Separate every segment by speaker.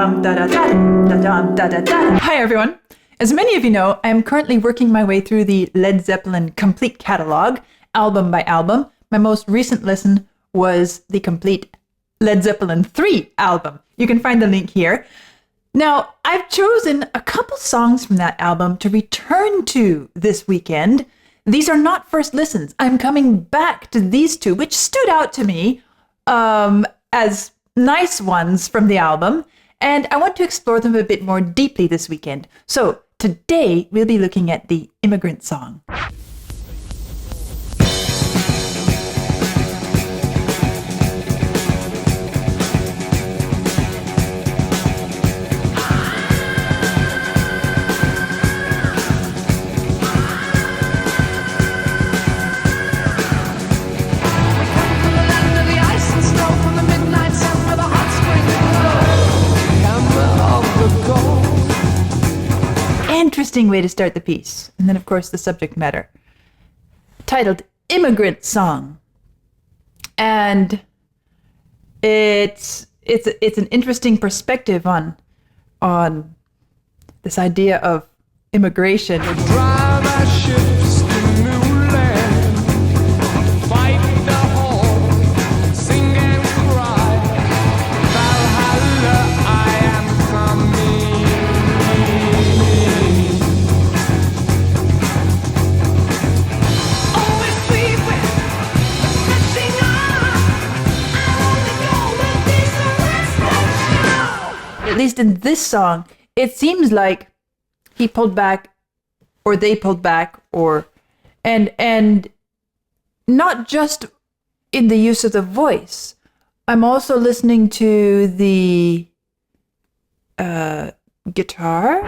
Speaker 1: Hi everyone. As many of you know, I am currently working my way through the Led Zeppelin complete catalog, album by album. My most recent listen was the complete Led Zeppelin 3 album. You can find the link here. Now, I've chosen a couple songs from that album to return to this weekend. These are not first listens. I'm coming back to these two, which stood out to me as nice ones from the album, and I want to explore them a bit more deeply this weekend. So today we'll be looking at the Immigrant song. Interesting way to start the piece. And then, of course, the subject matter. Titled Immigrant Song. And it's an interesting perspective on this idea of immigration.
Speaker 2: Drive our ships to new land, fight the whole, sing and cry, Valhalla, I am coming. Always sweeping, stretching on, I only go with these arrests.
Speaker 1: At least in this song, it seems like he pulled back, or they pulled back, and not just in the use of the voice. I'm also listening to the guitar.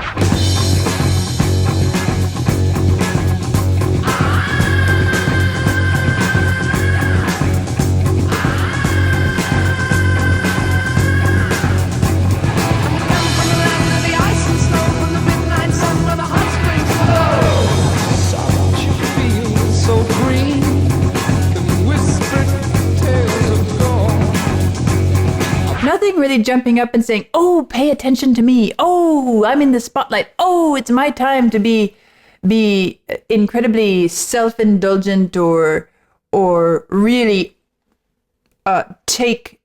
Speaker 1: Nothing really jumping up and saying, oh, pay attention to me. Oh, I'm in the spotlight. Oh, it's my time to be incredibly self-indulgent or really take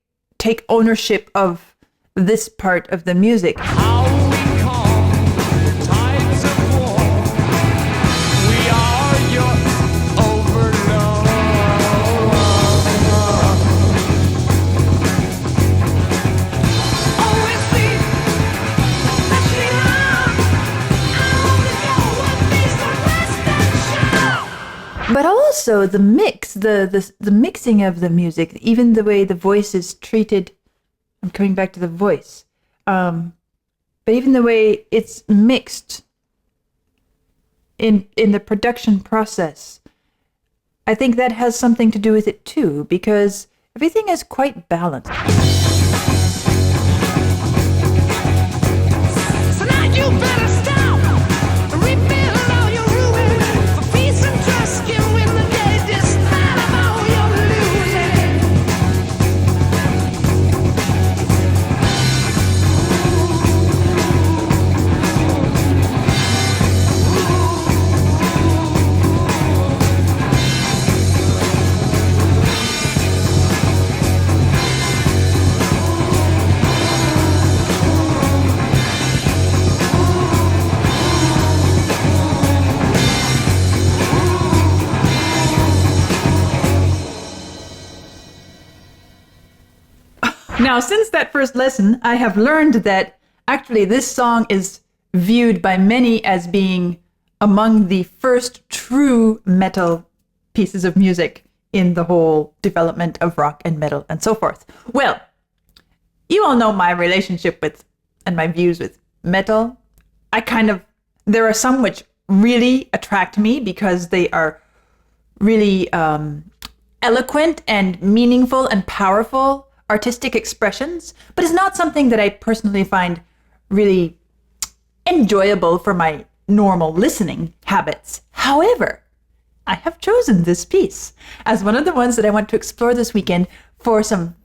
Speaker 1: ownership of this part of the music.
Speaker 2: How we calm tides of war, we are your overlord. Always be stretching on, I only go with these arrests and shout.
Speaker 1: But also the mix, the mixing of the music, even the way the voice is treated. I'm coming back to the voice. But even the way it's mixed in the production process, I think that has something to do with it too, because everything is quite balanced.
Speaker 2: So now you better stop, rebuild all your ruins, for peace and trust can win the day, despite of all your losing.
Speaker 1: Now, since that first lesson, I have learned that actually this song is viewed by many as being among the first true metal pieces of music in the whole development of rock and metal and so forth. Well, you all know my relationship with and my views with metal. There are some which really attract me because they are really eloquent and meaningful and powerful artistic expressions, but it's not something that I personally find really enjoyable for my normal listening habits. However, I have chosen this piece as one of the ones that I want to explore this weekend for some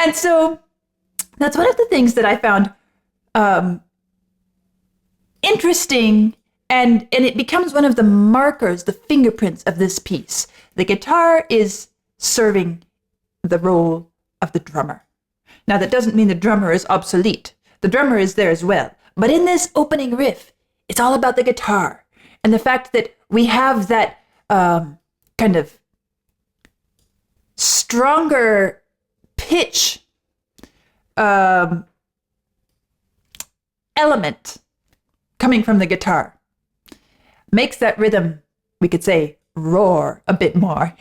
Speaker 1: And so that's one of the things that I found interesting, and it becomes one of the markers, the fingerprints of this piece. The guitar is serving the role of the drummer. Now, that doesn't mean the drummer is obsolete. The drummer is there as well. But in this opening riff, it's all about the guitar and the fact that we have that kind of stronger pitch element coming from the guitar. Makes that rhythm, we could say, roar a bit more.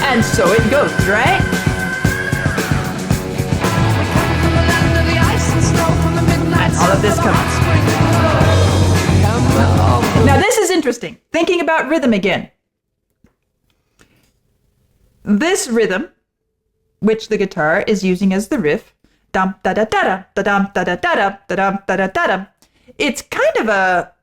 Speaker 1: And so it goes, right? And all of this comes. Now this is interesting. Thinking about rhythm again. This rhythm, which the guitar is using as the riff, dum da da da da dum da da da da dum da da da. It's kind of a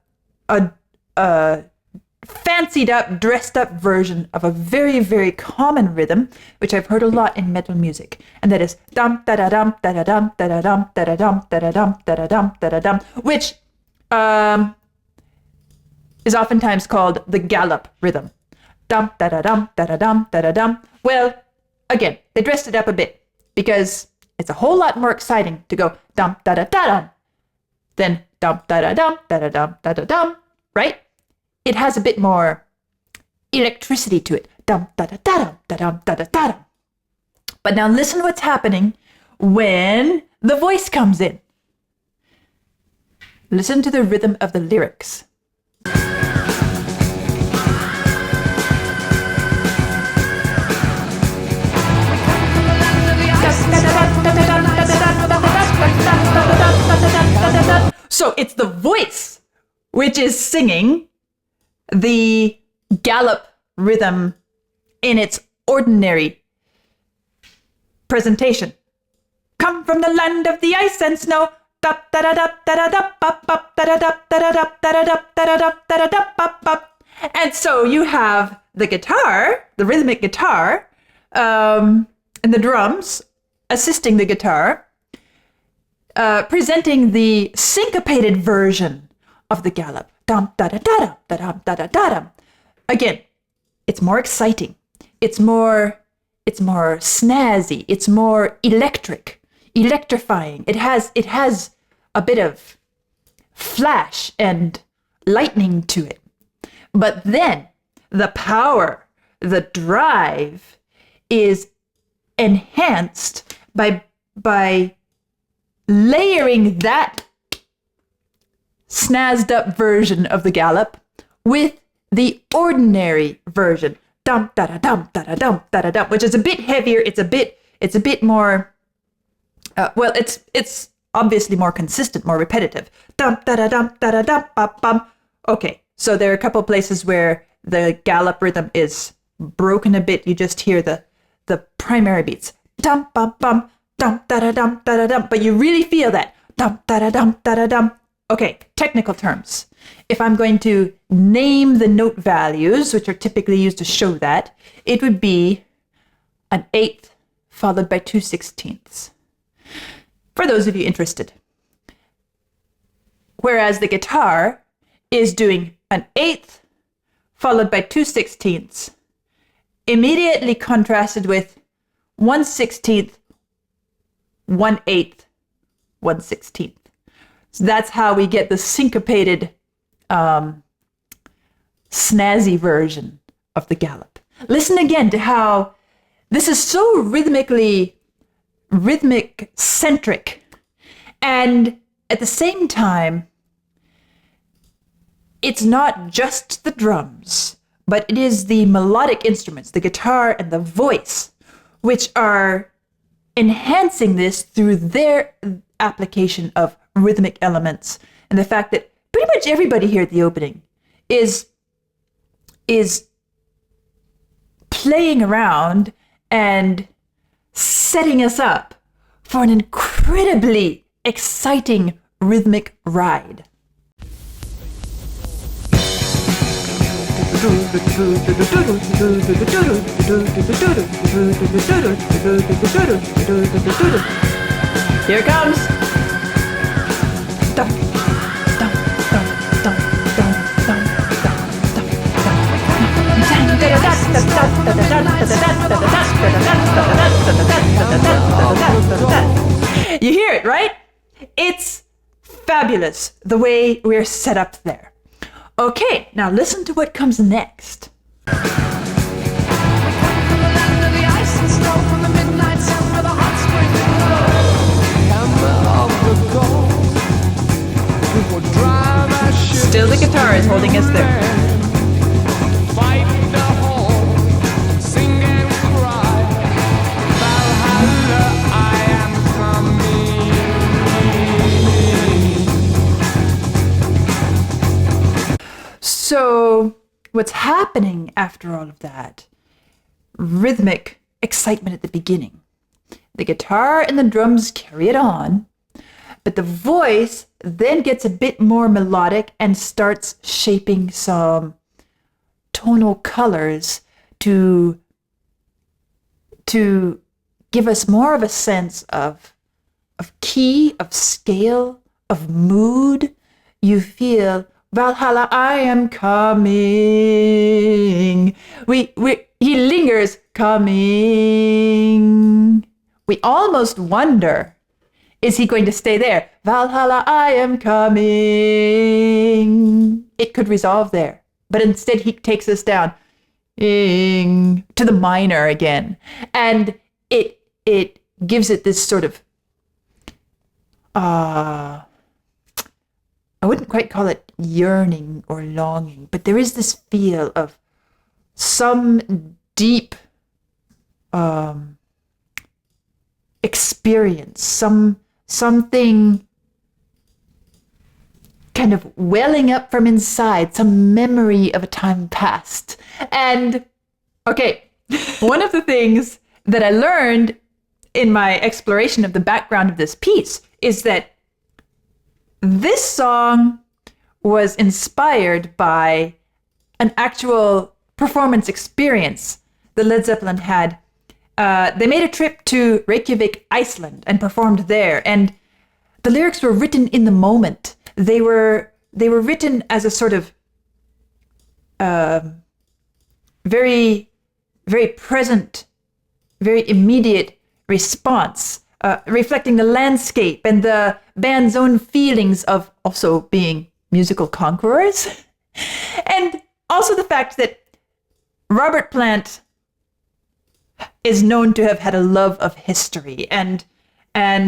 Speaker 1: fancied up, dressed up version of a very, very common rhythm, which I've heard a lot in metal music, and that is dum da da dum da da dum da da dum da da dum da da dum da da dum da da dum, which is oftentimes called the gallop rhythm. Dum da da dum da da dum da da dum. Well, again, they dressed it up a bit because it's a whole lot more exciting to go dum da da da dum than dum da da dum da da dum da da dum, right? It has a bit more electricity to it. Dum da da da dum da dum da da da dum. But now listen what's happening when the voice comes in. Listen to the rhythm of the lyrics. So it's the voice which is singing the gallop rhythm in its ordinary presentation. Come from the land of the ice and snow. And so you have the guitar, the rhythmic guitar, and the drums assisting the guitar, presenting the syncopated version of the gallop. Dum da da da da dum da da da dum. Again, it's more exciting. It's more snazzy. It's more electrifying. It has a bit of flash and lightning to it. But then the power, the drive is enhanced by layering that snazzed up version of the gallop with the ordinary version, dum da da dum da da dum da da dum, which is a bit heavier. It's a bit more. It's obviously more consistent, more repetitive. Dum da da dum da da dum bum bum. Okay, so there are a couple places where the gallop rhythm is broken a bit. You just hear the primary beats, dum bum bum, dum da da dum da da dum, but you really feel that dum da da dum da da dum. Okay, technical terms. If I'm going to name the note values, which are typically used to show that, it would be an eighth followed by 2/16. For those of you interested. Whereas the guitar is doing an eighth followed by 2/16, immediately contrasted with 1/16, 1/8, 1/16. So that's how we get the syncopated, snazzy version of the gallop. Listen again to how this is so rhythmic-centric. And at the same time, it's not just the drums, but it is the melodic instruments, the guitar and the voice, which are enhancing this through their application of rhythmic elements, and the fact that pretty much everybody here at the opening is playing around and setting us up for an incredibly exciting rhythmic ride. Here it comes. Dum, dum, dum, dum, dum, dum, dum. You hear it, right? It's fabulous the way we're set up there. Okay, now listen to what comes next. Still the guitar is holding us there. So, what's happening after all of that? Rhythmic excitement at the beginning. The guitar and the drums carry it on, but the voice then gets a bit more melodic and starts shaping some tonal colors to give us more of a sense of key, of scale, of mood. You feel, Valhalla, I am coming. He lingers, coming. We almost wonder, is he going to stay there? Valhalla, I am coming. It could resolve there, but instead he takes us down to the minor again, and it gives it this sort of I wouldn't quite call it yearning or longing, but there is this feel of some deep experience, something kind of welling up from inside, some memory of a time past. And okay, one of the things that I learned in my exploration of the background of this piece is that this song was inspired by an actual performance experience that Led Zeppelin had. They made a trip to Reykjavik, Iceland, and performed there. And the lyrics were written in the moment. They were written as a sort of very, very present, very immediate response, reflecting the landscape and the band's own feelings of also being musical conquerors. And also the fact that Robert Plant is known to have had a love of history. And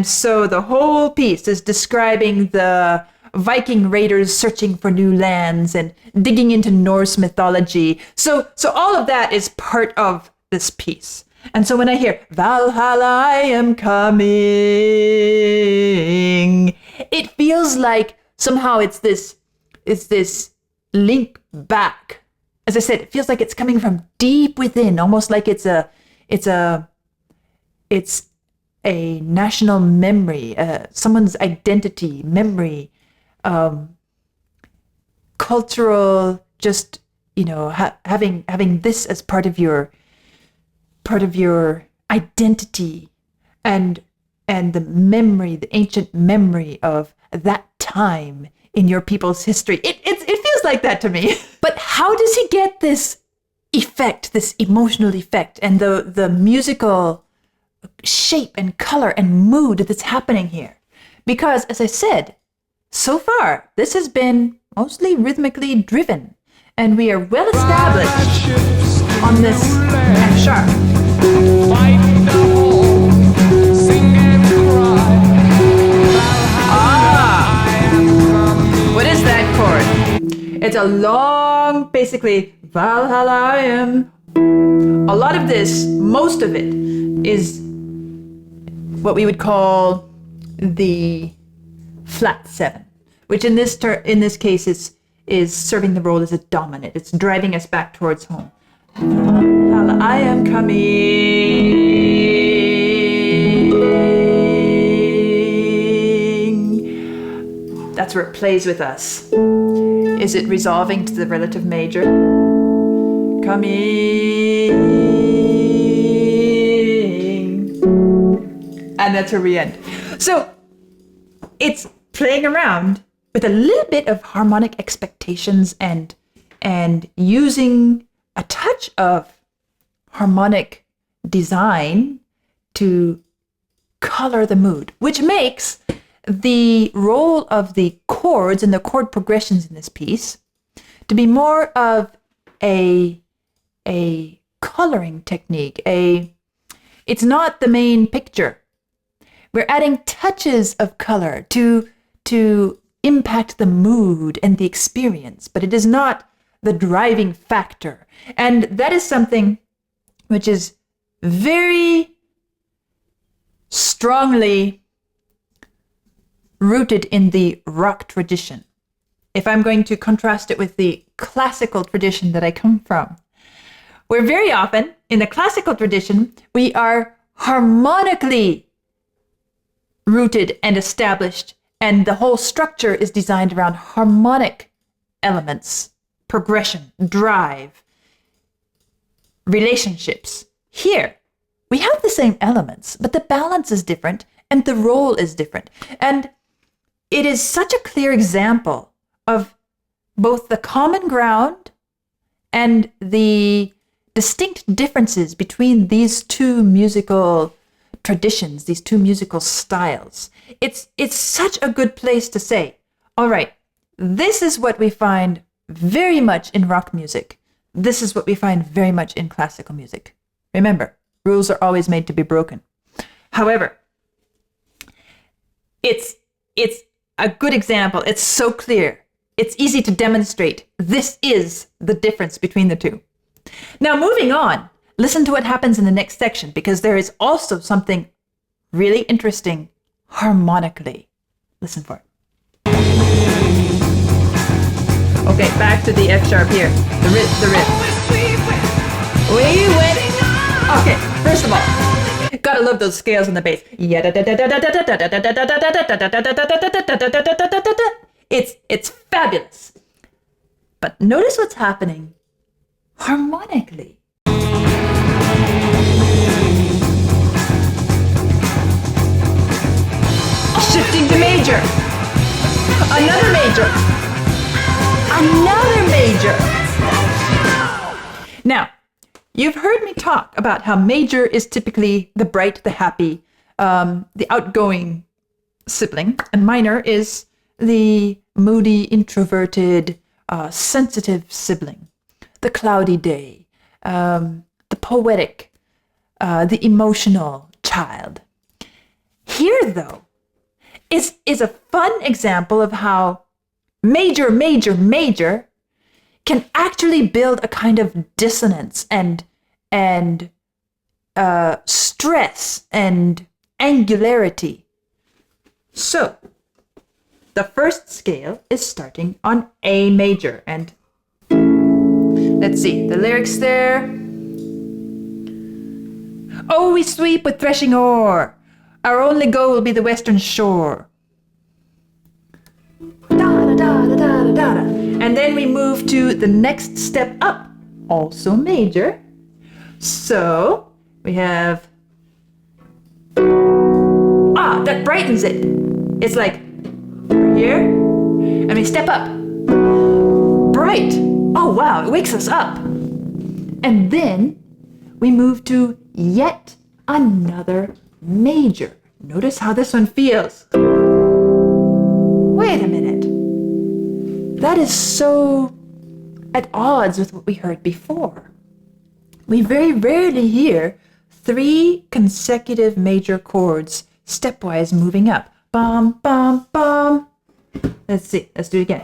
Speaker 1: so the whole piece is describing the Viking raiders searching for new lands and digging into Norse mythology. So all of that is part of this piece. And so when I hear Valhalla, I am coming, it feels like somehow it's this link back. As I said, it feels like it's coming from deep within, almost like it's a national memory, someone's identity, memory, cultural, just, having this as part of your identity, and the memory, the ancient memory of that time in your people's history. It feels like that to me. But how does he get this effect, this emotional effect, and the musical shape and color and mood that's happening here? Because, as I said, so far, this has been mostly rhythmically driven, and we are well established on this F sharp. What is that chord? It's a long, basically, Valhalla I am. A lot of this, most of it, is what we would call the flat 7, which in this case is serving the role as a dominant. It's driving us back towards home. I am coming. That's where it plays with us. Is it resolving to the relative major? Coming. And that's where we end. So it's playing around with a little bit of harmonic expectations and using a touch of harmonic design to color the mood, which makes the role of the chords and the chord progressions in this piece to be more of a coloring technique. It's not the main picture. We're adding touches of color to impact the mood and the experience, but it is not the driving factor. And that is something which is very strongly rooted in the rock tradition. If I'm going to contrast it with the classical tradition that I come from, where very often in the classical tradition, we are harmonically rooted and established, and the whole structure is designed around harmonic elements, progression, drive, relationships. Here, we have the same elements, but the balance is different and the role is different. And it is such a clear example of both the common ground and the distinct differences between these two musical traditions, these two musical styles. It's such a good place to say, all right, this is what we find very much in rock music. This is what we find very much in classical music. Remember, rules are always made to be broken. However, it's a good example. It's so clear. It's easy to demonstrate. This is the difference between the two. Now, moving on, listen to what happens in the next section, because there is also something really interesting harmonically. Listen for it. Okay, back to the F sharp here. The riff. We went. Okay, first of all, gotta love those scales on the bass. It's fabulous. But notice what's happening harmonically. Shifting to major. Another major. Another major. Now, you've heard me talk about how major is typically the bright, the happy, the outgoing sibling, and minor is the moody, introverted, sensitive sibling, the cloudy day, the poetic, the emotional child. Here, though, is a fun example of how major can actually build a kind of dissonance and stress and angularity. So, the first scale is starting on A major, and let's see the lyrics there. Oh, we sweep with threshing oar. Our only goal will be the western shore. Da da da da da da da. And then we move to the next step up, also major. So we have that brightens it. It's like we're here, and we step up. Bright. Oh wow, it wakes us up. And then we move to yet another major. Notice how this one feels. Wait a minute. That is so at odds with what we heard before. We very rarely hear 3 consecutive major chords stepwise moving up. Bum, bum, bum. Let's see. Let's do it again.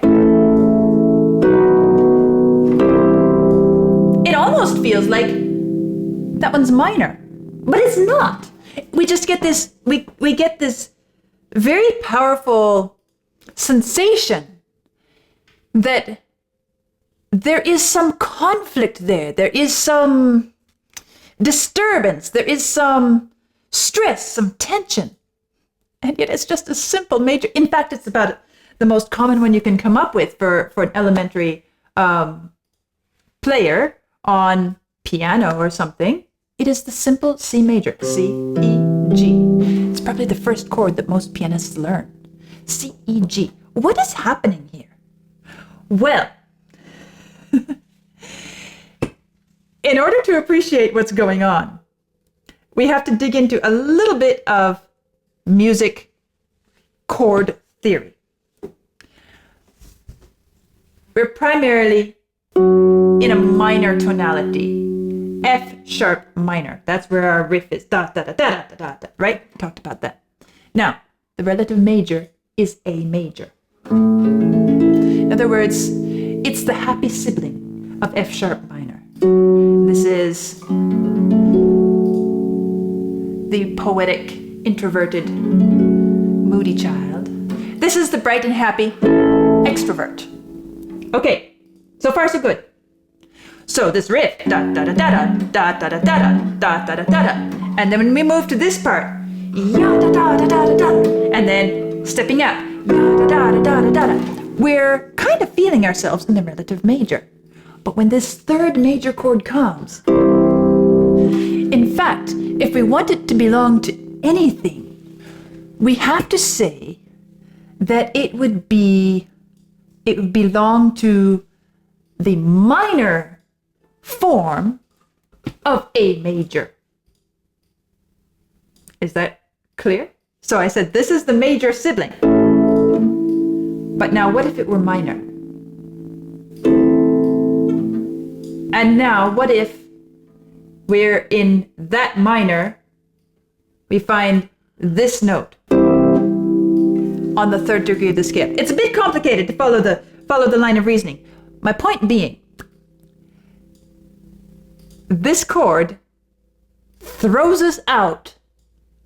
Speaker 1: It almost feels like that one's minor, but it's not. We just get this, we get this very powerful sensation that there is some conflict there. There is some disturbance. There is some stress, some tension. And yet it's just a simple major. In fact, it's about the most common one you can come up with for an elementary player on piano or something. It is the simple C major, C, E, G. It's probably the first chord that most pianists learn. C, E, G. What is happening here? Well, in order to appreciate what's going on, we have to dig into a little bit of music chord theory. We're primarily in a minor tonality, F sharp minor. That's where our riff is, da da da da da da da, right? We talked about that. Now, the relative major is A major. In other words, it's the happy sibling of F sharp minor. This is the poetic, introverted, moody child. This is the bright and happy extrovert. Okay, so far so good. So this riff, da da da da da da da da da da da da da, and then when we move to this part, ya da da da da da, and then stepping up, ya da da da da da da, we're kind of feeling ourselves in the relative major. But when this third major chord comes, in fact, if we want it to belong to anything, we have to say that it would belong to the minor form of A major. Is that clear? So I said this is the major sibling. But now what if it were minor? And now what if we're in that minor, we find this note on the third degree of the scale. It's a bit complicated to follow the line of reasoning. My point being, this chord throws us out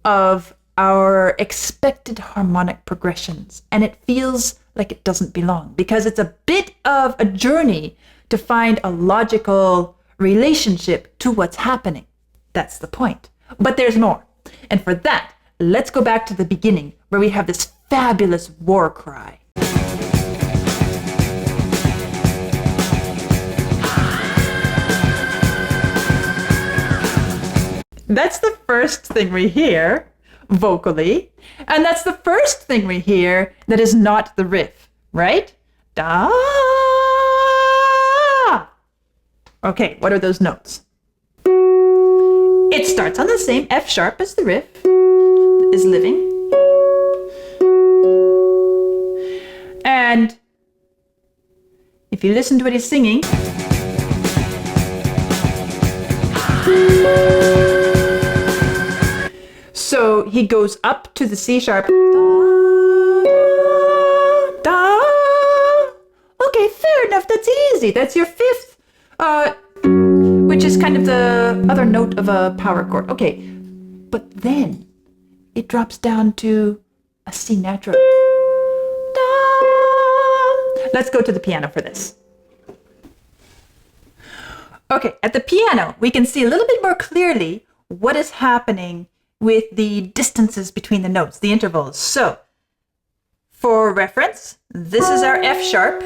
Speaker 1: of our expected harmonic progressions, and it feels like it doesn't belong because it's a bit of a journey to find a logical relationship to what's happening. That's the point. But there's more. And for that, let's go back to the beginning where we have this fabulous war cry. That's the first thing we hear vocally, and that's the first thing we hear that is not the riff, right? Da. Okay, what are those notes? It starts on the same F sharp as the riff is living. And if you listen to what he's singing, so he goes up to the C sharp. Da, da. Okay, fair enough, that's easy. That's your fifth, which is kind of the other note of a power chord. Okay, but then it drops down to a C natural. Da. Let's go to the piano for this. Okay, at the piano, we can see a little bit more clearly what is happening with the distances between the notes, the intervals. So, for reference, this is our F sharp.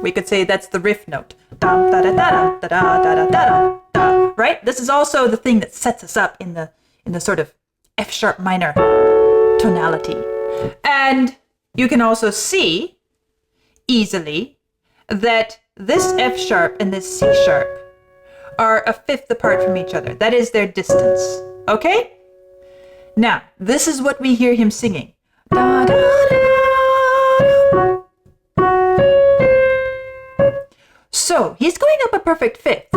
Speaker 1: We could say that's the riff note. Da da da da da da da da da da. Right? This is also the thing that sets us up in the sort of F sharp minor tonality. And you can also see easily that this F sharp and this C sharp are a fifth apart from each other. That is their distance. Okay? Now, this is what we hear him singing. Da, da, da, da. So, he's going up a perfect fifth.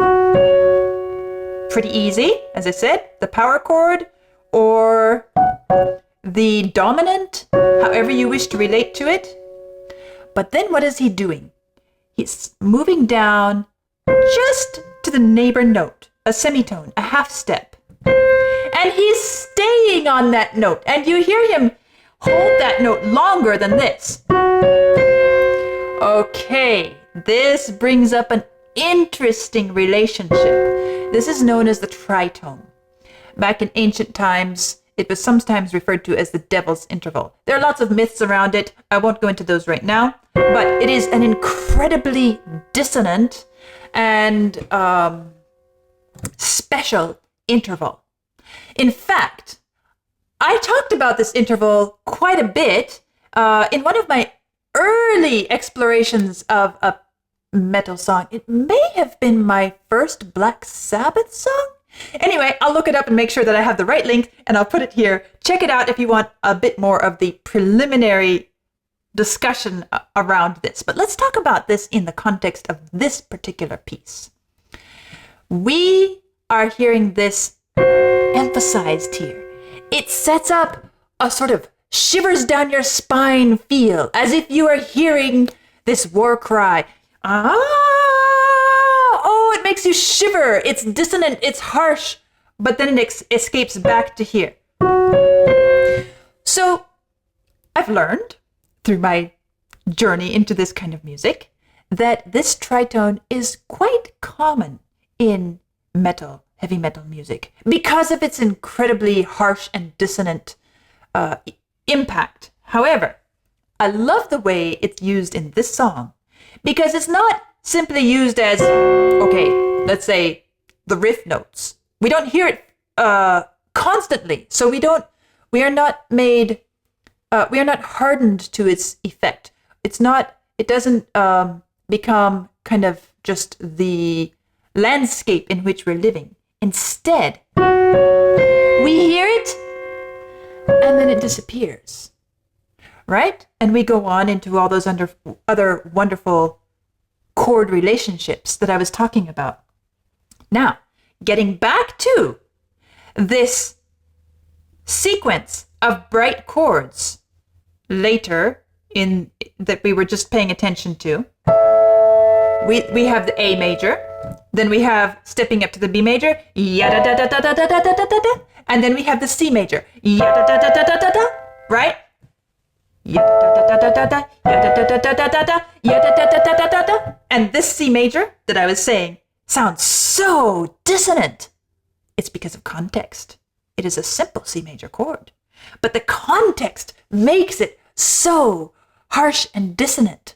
Speaker 1: Pretty easy, as I said, the power chord or the dominant, however you wish to relate to it. But then what is he doing? He's moving down just to the neighbor note, a semitone, a half step. And he's staying on that note. And you hear him hold that note longer than this. Okay, this brings up an interesting relationship. This is known as the tritone. Back in ancient times, It was sometimes referred to as the devil's interval. There are lots of myths around it. I won't go into those right now, but it is an incredibly dissonant and special interval. In fact, I talked about this interval quite a bit in one of my early explorations of a metal song. It may have been my first Black Sabbath song. Anyway, I'll look it up and make sure that I have the right link, and I'll put it here. Check it out if you want a bit more of the preliminary discussion around this. But let's talk about this in the context of this particular piece. We are hearing this emphasized here. It sets up a sort of shivers down your spine feel, as if you are hearing this war cry. Oh, it makes you shiver. It's dissonant, it's harsh, but then it escapes back to here. So I've learned through my journey into this kind of music that this tritone is quite common in metal, heavy metal music, because of its incredibly harsh and dissonant impact. However, I love the way it's used in this song, because it's not simply used as, okay, let's say the riff notes. We don't hear it constantly, so we are not hardened to its effect. It doesn't become kind of just the landscape in which we're living. Instead, we hear it and then it disappears, right? And we go on into all those other wonderful chord relationships that I was talking about. Now, getting back to this sequence of bright chords later in that we were just paying attention to, we have the A major, then we have stepping up to the B major, yada da da da da da da da da da, and then we have the C major, yada da da da da da da, right? Yada da da da da, yada da da da da da, yada da da da da da da. And this C major that I was saying sounds so dissonant. It's because of context. It is a simple C major chord, but the context makes it so harsh and dissonant.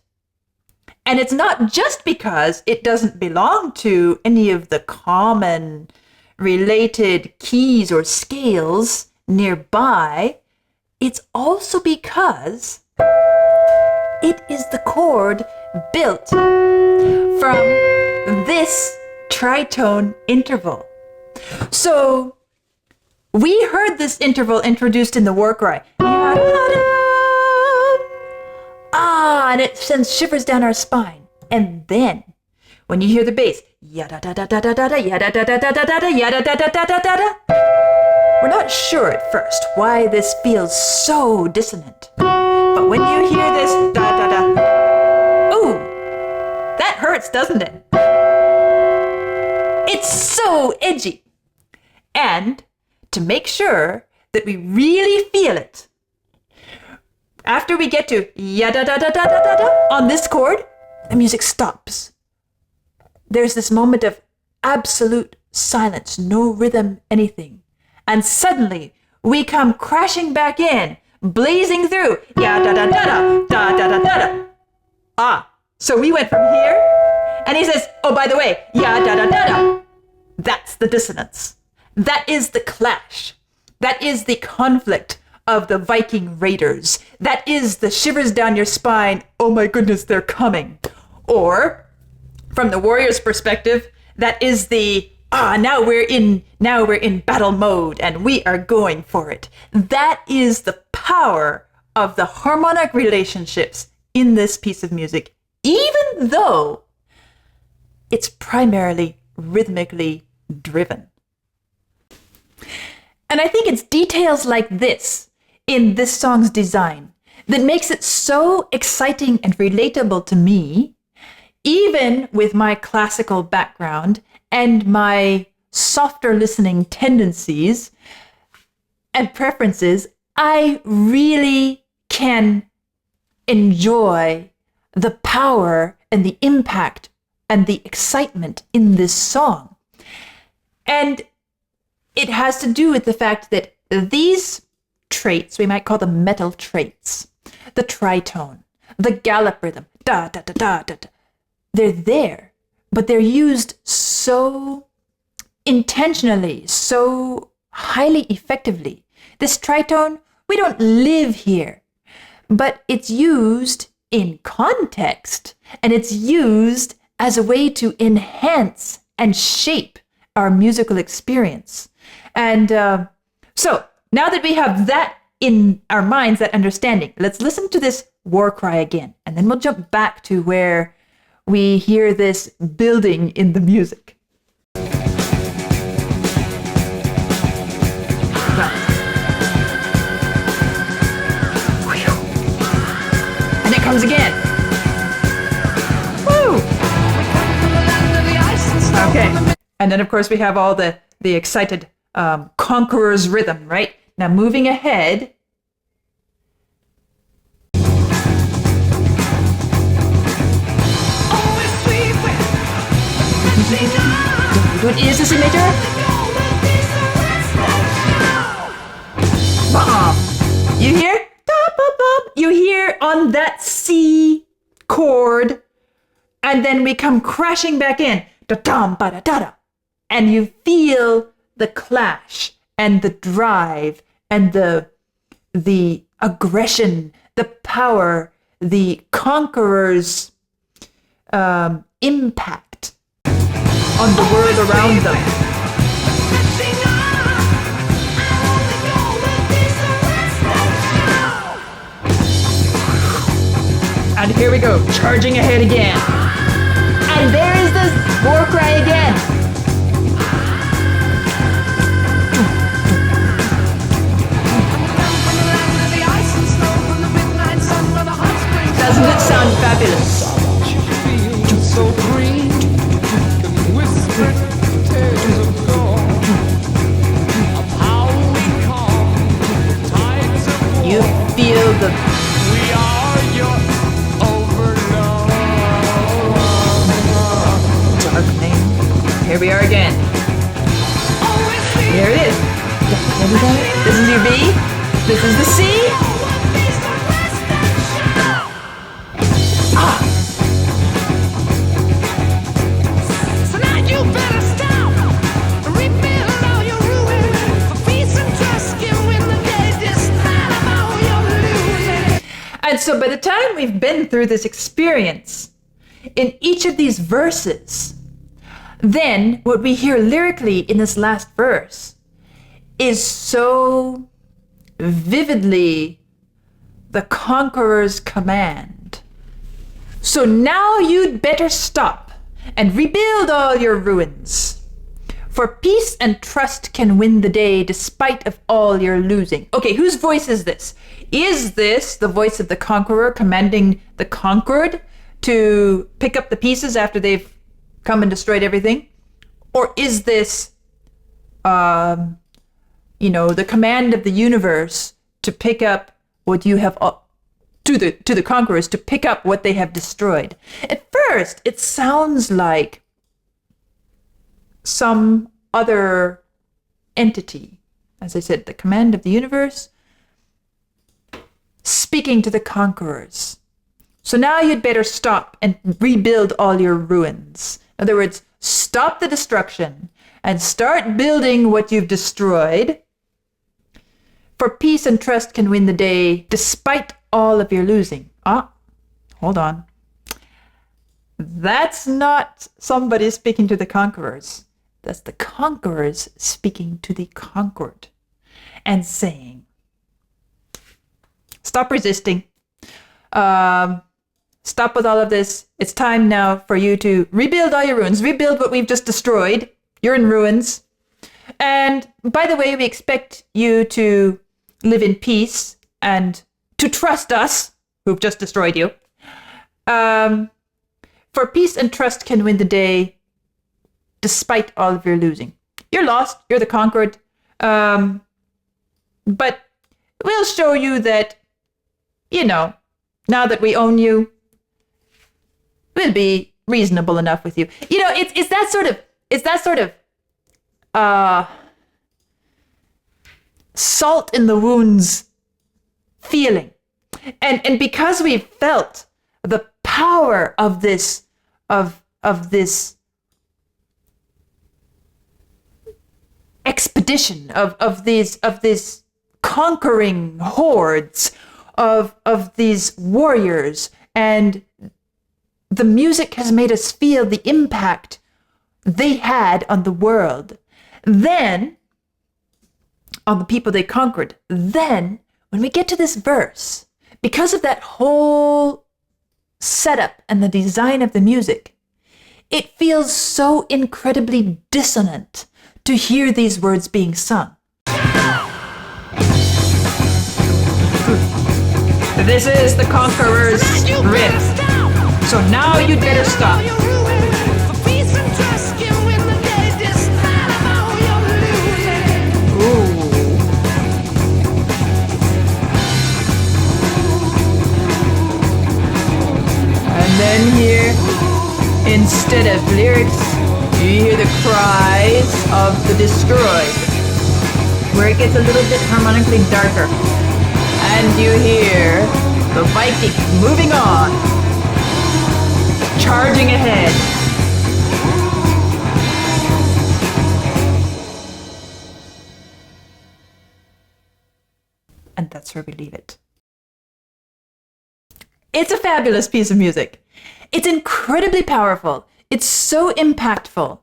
Speaker 1: And it's not just because it doesn't belong to any of the common related keys or scales nearby. It's also because it is the chord built from this tritone interval. So we heard this interval introduced in the war cry. And it sends shivers down our spine. And then when you hear the bass, yada da da da da da da, yada da da da da da da, yada da da da da da da, we're not sure at first why this feels so dissonant. But when you hear this da da da, ooh, that hurts, doesn't it? It's so edgy. And to make sure that we really feel it, after we get to yada da da da da da da on this chord, the music stops. There's this moment of absolute silence, no rhythm, anything. And suddenly we come crashing back in, blazing through yada da da da da da da da da. Ah, so we went from here, and he says, oh, by the way, yada da da da. That's the dissonance. That is the clash. That is the conflict of the Viking raiders. That is the shivers down your spine, oh my goodness, they're coming. Or, from the warrior's perspective, that is the, now we're in battle mode and we are going for it. That is the power of the harmonic relationships in this piece of music, even though it's primarily rhythmically driven. And I think it's details like this in this song's design that makes it so exciting and relatable to me, even with my classical background and my softer listening tendencies and preferences. I really can enjoy the power and the impact and the excitement in this song. And it has to do with the fact that these traits, we might call them metal traits, the tritone, the gallop rhythm, da da da da da, they're there, but they're used so intentionally, so highly effectively. This tritone, we don't live here, but it's used in context, and it's used as a way to enhance and shape our musical experience. And so now that we have that in our minds, that understanding, let's listen to this war cry again, and then we'll jump back to where we hear this building in the music. And it comes again. Woo! Okay. And then, of course, we have all the excited conqueror's rhythm, right? Now, moving ahead. Is this a major? Bam! You hear? You hear on that C chord, and then we come crashing back in. Da-dum, ba-da-da-da. And you feel the clash and the drive and the aggression, the power, the conqueror's impact on the world around them. And here we go, charging ahead again. And there is this war cry again. Doesn't it sound fabulous?
Speaker 2: So green, can whisper tales of gold, of how we come, tides of war.
Speaker 1: You feel the
Speaker 2: We are your overlord.
Speaker 1: darkening. Here we are again. Here it is. This is your B. This is the C.
Speaker 2: So now you better stop, rebuild all your ruins, for peace and trust can win the day, despite of all your losing.
Speaker 1: And so by the time we've been through this experience in each of these verses, then what we hear lyrically in this last verse is so vividly the conqueror's command. So now you'd better stop and rebuild all your ruins, for peace and trust can win the day despite of all your losing. Okay, whose voice is this? Is this the voice of the conqueror commanding the conquered to pick up the pieces after they've come and destroyed everything? Or is this, the command of the universe to pick up what you have, to the conquerors, to pick up what they have destroyed? At first, it sounds like some other entity. As I said, the command of the universe speaking to the conquerors. So now you'd better stop and rebuild all your ruins. In other words, stop the destruction and start building what you've destroyed. For peace and trust can win the day despite all of your losing. Hold on. That's not somebody speaking to the conquerors. That's the conquerors speaking to the conquered and saying, stop resisting. Stop with all of this. It's time now for you to rebuild all your ruins. Rebuild what we've just destroyed. You're in ruins. And by the way, we expect you to live in peace and to trust us, who've just destroyed you. For peace and trust can win the day despite all of your losing. You're lost. You're the conquered. But we'll show you that, now that we own you, we'll be reasonable enough with you. It's that sort of salt in the wounds feeling. And because we felt the power of this expedition of these conquering hordes of these warriors, and the music has made us feel the impact they had on the world, then on the people they conquered. Then when we get to this verse, because of that whole setup and the design of the music, it feels so incredibly dissonant to hear these words being sung. This is the Conqueror's riff. So now you'd better stop. Ooh. And then here, instead of lyrics, you hear the cries of the destroyed, where it gets a little bit harmonically darker. And you hear the Vikings moving on, charging ahead. And that's where we leave it. It's a fabulous piece of music. It's incredibly powerful. It's so impactful.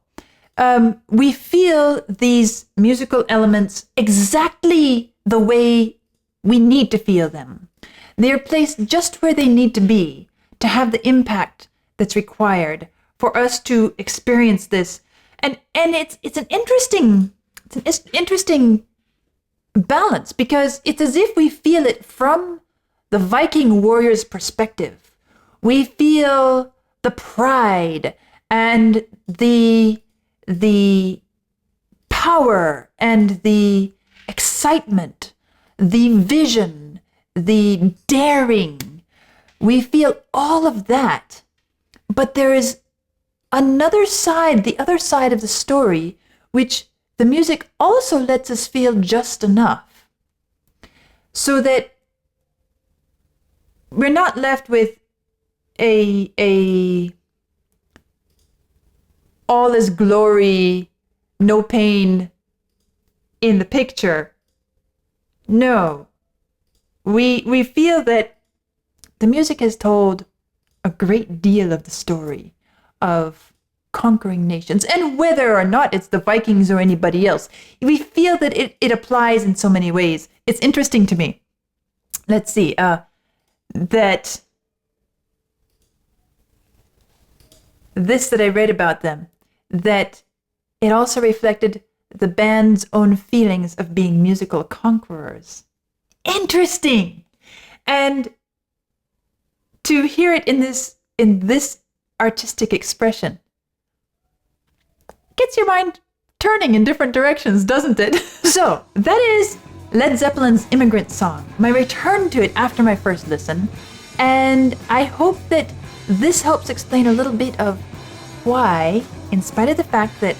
Speaker 1: We feel these musical elements exactly the way we need to feel them. They're placed just where they need to be to have the impact that's required for us to experience this. And it's an interesting balance, because it's as if we feel it from the Viking warrior's perspective. We feel the pride and the power and the excitement, the vision, the daring. We feel all of that. But there is another side, the other side of the story, which the music also lets us feel just enough, so that we're not left with a all is glory, no pain in the picture. No, we feel that the music has told a great deal of the story of conquering nations, and whether or not it's the Vikings or anybody else, we feel that it applies in so many ways. It's interesting to me. Let's see, that I read about them, that it also reflected the band's own feelings of being musical conquerors. Interesting. And to hear it in this artistic expression gets your mind turning in different directions, doesn't it? So that is Led Zeppelin's Immigrant song, my return to it after my first listen. And I hope that this helps explain a little bit of why, in spite of the fact that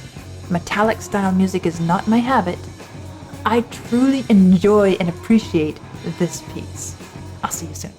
Speaker 1: metallic style music is not my habit, I truly enjoy and appreciate this piece. I'll see you soon.